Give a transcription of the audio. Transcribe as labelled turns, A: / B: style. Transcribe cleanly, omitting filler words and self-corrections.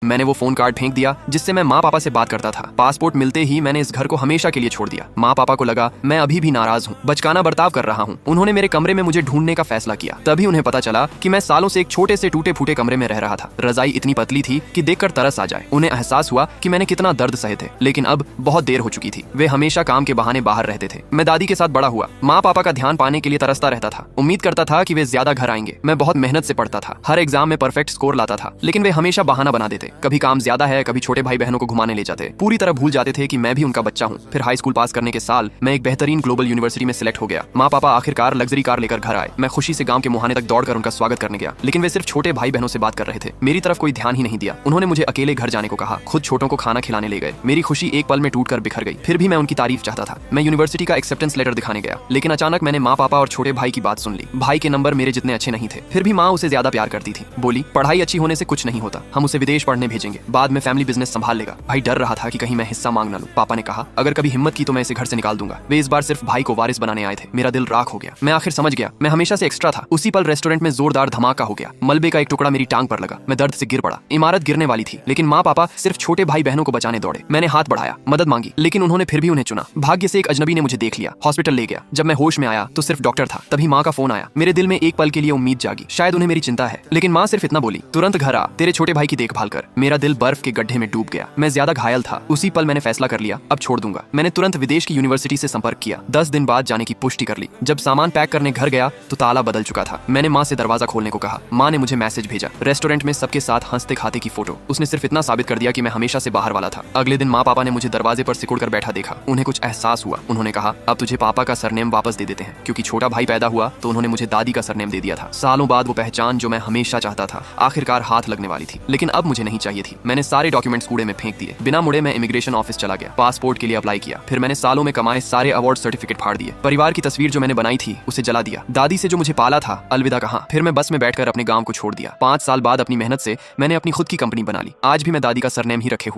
A: मैंने वो phone card फेंक दिया जिससे मैं माँ पापा से बात करता था। पासपोर्ट मिलते ही मैंने इस घर को हमेशा के लिए छोड़ दिया। माँ पापा को लगा मैं अभी भी नाराज हूँ, बचकाना बर्ताव कर रहा हूँ। उन्होंने मेरे कमरे में मुझे ढूंढने का फैसला किया। तभी उन्हें पता चला कि मैं सालों से एक छोटे से टूटे फूटे कमरे में रह रहा था। रजाई इतनी पतली थी कि देखकर तरस आ जाए। उन्हें एहसास हुआ कि मैंने कितना दर्द सहे थे, लेकिन अब बहुत देर हो चुकी थी। वे हमेशा काम के बहाने बाहर रहते थे। मैं दादी के साथ बड़ा हुआ, माँ पापा का ध्यान पाने के लिए तरसता रहता था। उम्मीद करता था कि वे ज्यादा घर आएंगे। मैं बहुत मेहनत से पढ़ता था, हर एग्जाम में परफेक्ट स्कोर लाता था, लेकिन वे हमेशा बहाना बना देते। कभी काम ज्यादा है, कभी छोटे भाई बहनों को घुमाने ले जाते। पूरी तरह भूल जाते थे कि मैं भी उनका बच्चा हूँ। फिर हाई स्कूल पास करने के साल मैं एक बेहतरीन ग्लोबल यूनिवर्सिटी में सिलेक्ट हो गया। माँ पापा आखिरकार लग्जरी कार लेकर घर आए। मैं खुशी से गांव के मुहाने तक दौड़कर उनका स्वागत करने गया, लेकिन वे सिर्फ छोटे भाई बहनों से बात कर रहे थे। मेरी तरफ कोई ध्यान ही नहीं दिया। उन्होंने मुझे अकेले घर जाने को कहा, खुद छोटों को खाना खिलाने ले गए। मेरी खुशी एक पल में टूटकर बिखर गई। फिर भी मैं उनकी तारीफ चाहता था। मैं यूनिवर्सिटी का एक्सेप्टेंस लेटर दिखाने गया, लेकिन अचानक मैंने माँ पापा और छोटे भाई की बात सुन ली। भाई के नंबर मेरे जितने अच्छे नहीं थे, फिर भी माँ उसे ज्यादा प्यार करती थी। बोली, पढ़ाई अच्छी होने से कुछ नहीं होता, हम उसे विदेश पढ़ने भेजेंगे, बाद में फैमिली बिजनेस संभाल लेगा। भाई डर रहा था कि कहीं मैं हिस्सा मांग ना लूं। पापा ने कहा, अगर कभी हिम्मत की तो मैं इसे घर से निकाल दूंगा। वे इस बार सिर्फ भाई को वारिस बनाने आए थे। मेरा दिल राख हो गया। मैं आखिर समझ गया, मैं हमेशा से एक्स्ट्रा था। उसी पल रेस्टोरेंट में जोरदार धमाका हो गया। मलबे का एक टुकड़ा मेरी टांग पर लगा। मैं दर्द से गिर पड़ा। इमारत गिरने वाली थी, लेकिन माँ पापा सिर्फ छोटे भाई बहनों को बचाने दौड़े। मैंने हाथ बढ़ाया, मदद मांगी, लेकिन उन्होंने फिर भी उन्हें चुना। भाग्य से एक अजनबी ने मुझे देख लिया, हॉस्पिटल ले गया। जब मैं होश में आया तो सिर्फ डॉक्टर था। तभी माँ का फोन आया। मेरे दिल में एक पल के लिए उम्मीद जागी, शायद उन्हें मेरी चिंता है। लेकिन माँ सिर्फ इतना बोली, तुरंत घर आ, तेरे छोटे भाई की देखभाल कर। मेरा दिल बर्फ के गड्ढे में डूब गया। मैं ज्यादा घायल था। उसी पल मैंने फैसला कर लिया, अब छोड़ दूंगा। मैंने तुरंत विदेश की यूनिवर्सिटी से संपर्क किया। 10 दिन बाद जाने की पुष्टि कर ली। जब सामान पैक करने घर गया तो ताला बदल चुका था। मैंने माँ से दरवाजा खोलने को कहा। माँ ने मुझे मैसेज भेजा, रेस्टोरेंट में सबके साथ हंसते खाते की फोटो। उसने सिर्फ इतना साबित कर दिया कि मैं हमेशा से बाहर वाला था। अगले दिन माँ पापा ने मुझे दरवाजे पर सिकुड़ कर बैठा देखा। उन्हें कुछ एहसास हुआ। उन्होंने कहा, अब तुझे पापा का सरनेम वापस दे देते हैं। क्योंकि छोटा भाई पैदा हुआ तो उन्होंने मुझे दादी का सरनेम दे दिया था। सालों बाद वो पहचान जो मैं हमेशा चाहता था आखिरकार हाथ लगने वाली थी, लेकिन अब मुझे नहीं चाहिए थी। मैंने सारे डॉक्यूमेंट्स कूड़े में फेंक दिए। बिना मुड़े मैं इमिग्रेशन ऑफिस चला गया, पासपोर्ट के लिए अप्लाई किया। फिर मैंने सालों में कमाए सारे अवार्ड सर्टिफिकेट फाड़ दिए। परिवार की तस्वीर जो मैंने बनाई थी उसे जला दिया। दादी से जो मुझे पाला था अलविदा कहा। फिर मैं बस में बैठकर अपने गांव को छोड़ दिया। 5 साल बाद अपनी मेहनत से मैंने अपनी खुद की कंपनी बना ली। आज भी मैं दादी का सरनेम ही रखे हुए